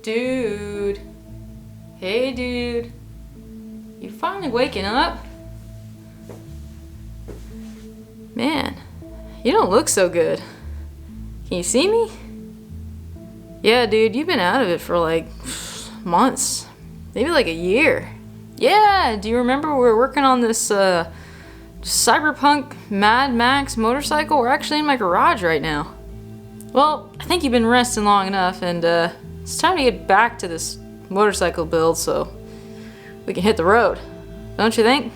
Dude. Hey, dude. You finally waking up? Man, you don't look so good. Can you see me? Yeah, dude, you've been out of it for like months. Maybe like a year. Yeah, do you remember we were working on this cyberpunk Mad Max motorcycle? We're actually in my garage right now. Well, I think you've been resting long enough, and it's time to get back to this motorcycle build so we can hit the road. Don't you think?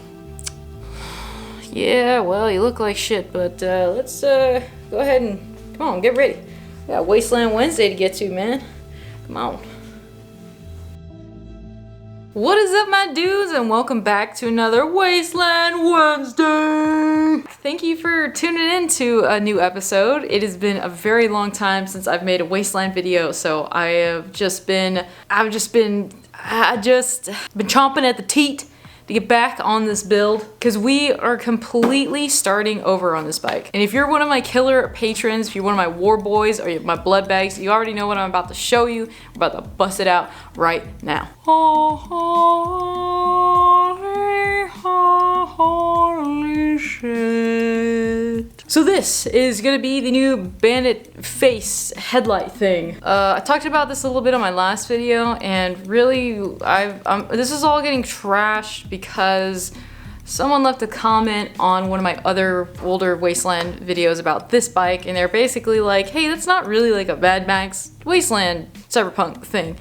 Yeah, well, you look like shit, but let's go ahead and come on, get ready. We got Wasteland Wednesday to get to, man. Come on. What is up, my dudes, and welcome back to another Wasteland Wednesday. Thank you for tuning in to a new episode. It has been a very long time since I've made a Wasteland video, so I've just been chomping at the teat to get back on this build, because we are completely starting over on this bike. And if you're one of my killer patrons, if you're one of my war boys or my blood bags, you already know what I'm about to show you. We're about to bust it out right now. Holy shit. So this is gonna be the new bandit face headlight thing. I talked about this a little bit on my last video, and really this is all getting trashed because someone left a comment on one of my other older Wasteland videos about this bike, and they're basically like, hey, that's not really like a Mad Max Wasteland cyberpunk thing.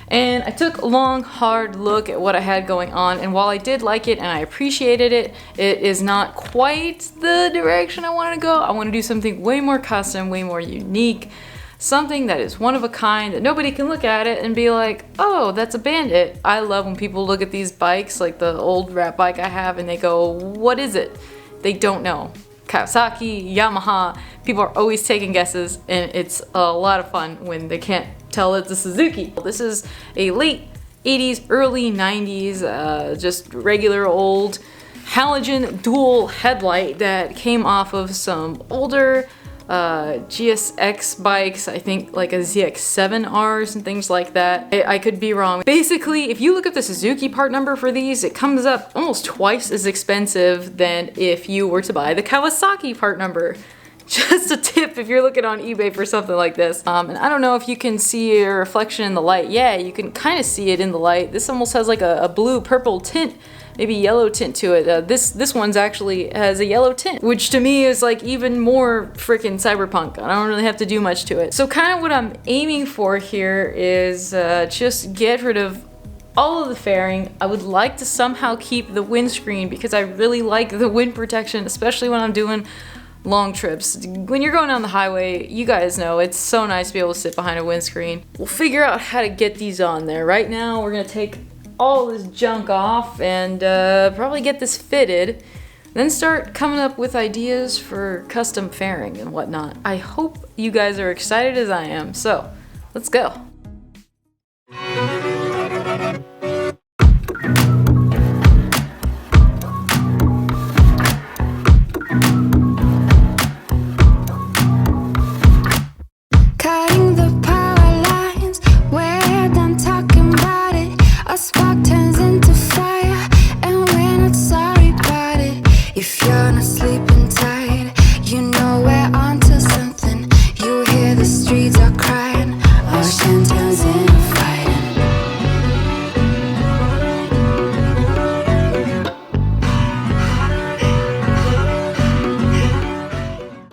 And I took a long, hard look at what I had going on, and while I did like it and I appreciated it, it is not quite the direction I want to go. I want to do something way more custom, way more unique, something that is one of a kind, that nobody can look at it and be like, oh, that's a bandit. I love when people look at these bikes, like the old rat bike I have, and they go, what is it? They don't know. Kawasaki, Yamaha, people are always taking guesses, and it's a lot of fun when they can't tell it's a Suzuki. This is a late 80s, early 90s, just regular old halogen dual headlight that came off of some older GSX bikes, I think like a ZX7Rs and things like that. I could be wrong. Basically, if you look up the Suzuki part number for these, it comes up almost twice as expensive than if you were to buy the Kawasaki part number. Just a tip if you're looking on eBay for something like this. And I don't know if you can see a reflection in the light. Yeah, you can kind of see it in the light. This almost has like a blue purple tint, maybe yellow tint to it. This one's actually has a yellow tint, which to me is like even more freaking cyberpunk. I don't really have to do much to it. So kind of what I'm aiming for here is just get rid of all of the fairing. I would like to somehow keep the windscreen because I really like the wind protection, especially when I'm doing long trips. When you're going down the highway, you guys know it's so nice to be able to sit behind a windscreen. We'll figure out how to get these on there. Right now, we're gonna take all this junk off and probably get this fitted, then start coming up with ideas for custom fairing and whatnot. I hope you guys are excited as I am, so let's go.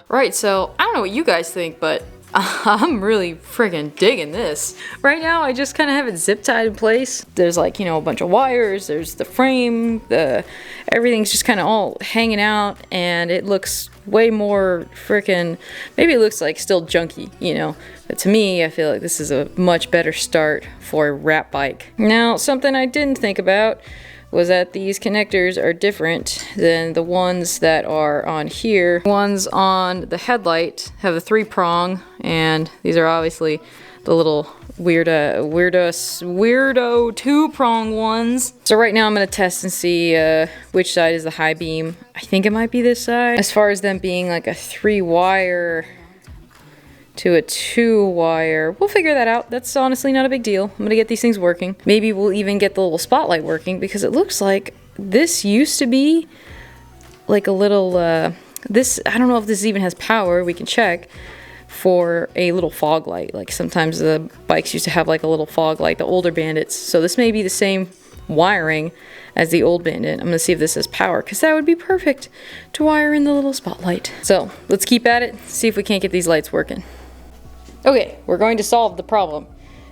Right, so I don't know what you guys think, but I'm really friggin' digging this. Right now, I just kind of have it zip tied in place. There's like, you know, a bunch of wires, there's the frame, everything's just kind of all hanging out, and it looks way more frickin', maybe it looks like still junky, you know, but to me, I feel like this is a much better start for a rat bike. Now, something I didn't think about was that these connectors are different than the ones that are on here. Ones on the headlight have a 3-prong, and these are obviously the little weirdo 2-prong ones. So right now I'm gonna test and see which side is the high beam. I think it might be this side. As far as them being like a 3-wire to a 2-wire. We'll figure that out. That's honestly not a big deal. I'm gonna get these things working. Maybe we'll even get the little spotlight working, because it looks like this used to be like a little, this, I don't know if this even has power, we can check, for a little fog light. Like sometimes the bikes used to have like a little fog light, the older Bandits. So this may be the same wiring as the old Bandit. I'm gonna see if this has power, because that would be perfect to wire in the little spotlight. So let's keep at it, see if we can't get these lights working. Okay, we're going to solve the problem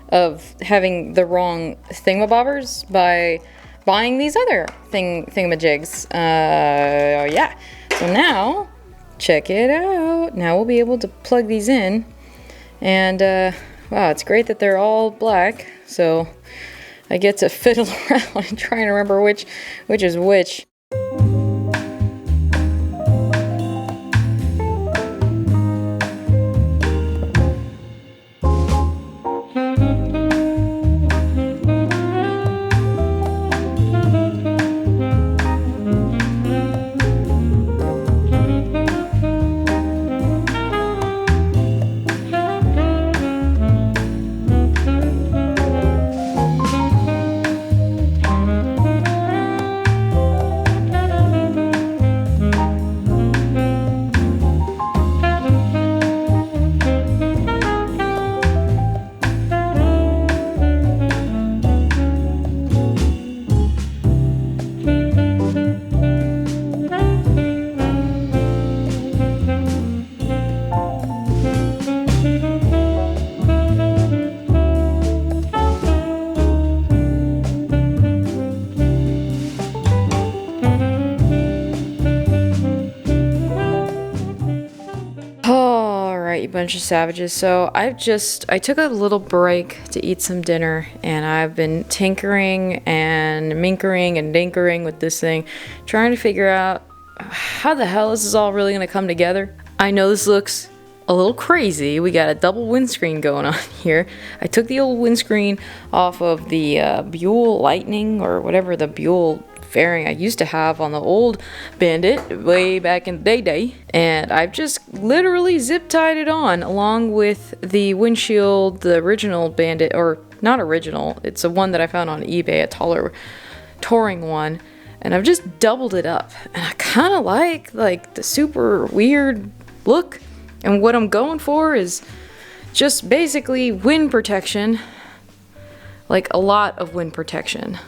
of having the wrong thingamabobbers by buying these other thingamajigs. Yeah. So now, check it out. Now we'll be able to plug these in. And, wow, it's great that they're all black. So I get to fiddle around and try and remember which is which. You bunch of savages. So I took a little break to eat some dinner, and I've been tinkering and minkering and dinkering with this thing, trying to figure out how the hell this is all really going to come together. I know this looks a little crazy. We got a double windscreen going on here. I took the old windscreen off of the Buell Lightning, or whatever the Buell fairing I used to have on the old Bandit way back in the day, and I've just literally zip tied it on along with the windshield, the original Bandit, or not original, it's a one that I found on eBay, a taller touring one, and I've just doubled it up, and I kind of like the super weird look, and what I'm going for is just basically wind protection, like a lot of wind protection.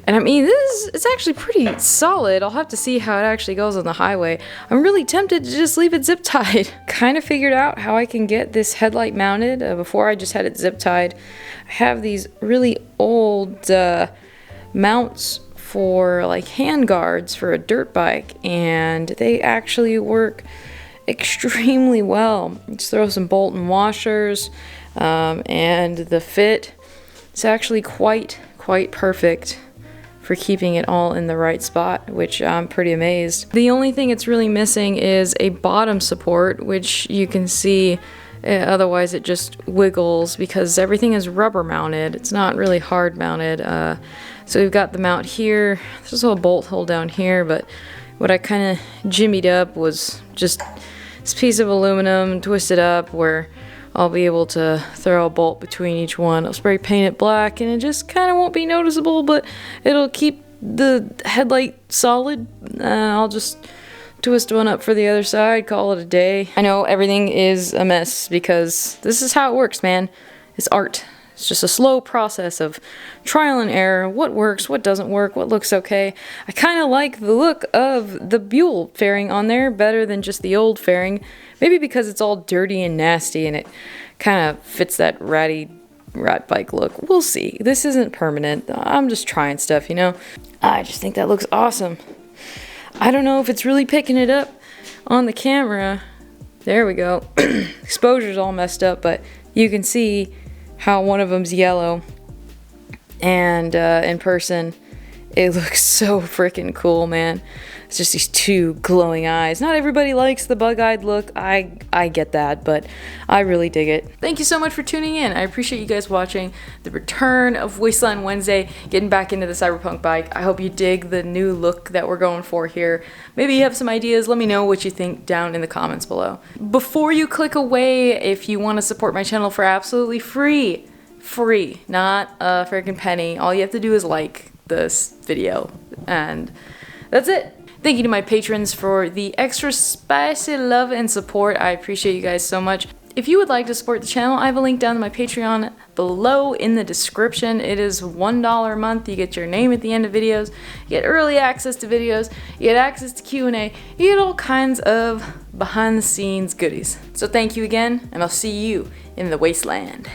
And I mean, it's actually pretty solid. I'll have to see how it actually goes on the highway. I'm really tempted to just leave it zip tied. Kind of figured out how I can get this headlight mounted before I just had it zip tied. I have these really old mounts for like hand guards for a dirt bike, and they actually work extremely well. Just throw some bolt and washers, and the fit is actually quite perfect for keeping it all in the right spot, which I'm pretty amazed. The only thing it's really missing is a bottom support, which you can see, otherwise it just wiggles because everything is rubber mounted. It's not really hard mounted. So we've got the mount here. There's a little bolt hole down here, but what I kind of jimmied up was just this piece of aluminum twisted up where I'll be able to throw a bolt between each one. I'll spray paint it black, and it just kind of won't be noticeable, but it'll keep the headlight solid. I'll just twist one up for the other side, call it a day. I know everything is a mess because this is how it works, man. It's art. It's just a slow process of trial and error. What works, what doesn't work, what looks okay. I kind of like the look of the Buell fairing on there better than just the old fairing. Maybe because it's all dirty and nasty and it kind of fits that rat bike look. We'll see. This isn't permanent. I'm just trying stuff, you know? I just think that looks awesome. I don't know if it's really picking it up on the camera. There we go. Exposure's all messed up, but you can see how one of them's yellow, and in person it looks so freaking cool, man. It's just these two glowing eyes. Not everybody likes the bug-eyed look. I get that, but I really dig it. Thank you so much for tuning in. I appreciate you guys watching the return of Wasteland Wednesday, getting back into the cyberpunk bike. I hope you dig the new look that we're going for here. Maybe you have some ideas. Let me know what you think down in the comments below. Before you click away, if you want to support my channel for absolutely free, not a freaking penny, all you have to do is like this video, and that's it. Thank you to my patrons for the extra spicy love and support. I appreciate you guys so much. If you would like to support the channel, I have a link down to my Patreon below in the description. It is $1 a month. You get your name at the end of videos, you get early access to videos, you get access to Q&A, you get all kinds of behind the scenes goodies. So thank you again, and I'll see you in the wasteland.